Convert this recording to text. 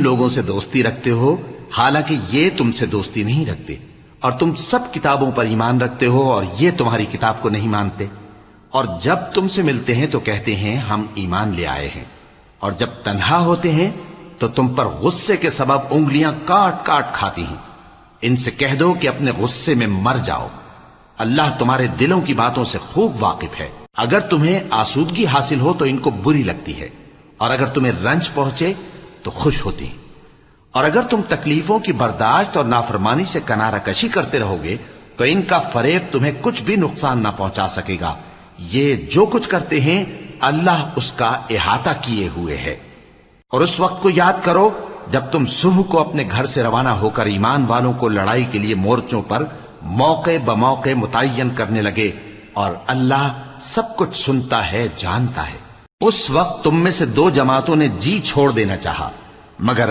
لوگوں سے دوستی رکھتے ہو حالانکہ یہ تم سے دوستی نہیں رکھتے، اور تم سب کتابوں پر ایمان رکھتے ہو اور یہ تمہاری کتاب کو نہیں مانتے، اور جب تم سے ملتے ہیں تو کہتے ہیں ہم ایمان لے آئے ہیں، اور جب تنہا ہوتے ہیں تو تم پر غصے کے سبب انگلیاں کاٹ کاٹ کھاتی ہیں۔ ان سے کہہ دو کہ اپنے غصے میں مر جاؤ، اللہ تمہارے دلوں کی باتوں سے خوب واقف ہے۔ اگر تمہیں آسودگی حاصل ہو تو ان کو بری لگتی ہے، اور اگر تمہیں رنج پہنچے تو خوش ہوتی ہیں، اور اگر تم تکلیفوں کی برداشت اور نافرمانی سے کنارہ کشی کرتے رہو گے تو ان کا فریب تمہیں کچھ بھی نقصان نہ پہنچا سکے گا۔ یہ جو کچھ کرتے ہیں اللہ اس کا احاطہ کیے ہوئے ہے۔ اور اس وقت کو یاد کرو جب تم صبح کو اپنے گھر سے روانہ ہو کر ایمان والوں کو لڑائی کے لیے مورچوں پر موقع بموقع متعین کرنے لگے، اور اللہ سب کچھ سنتا ہے، جانتا ہے۔ اس وقت تم میں سے دو جماعتوں نے جی چھوڑ دینا چاہا، مگر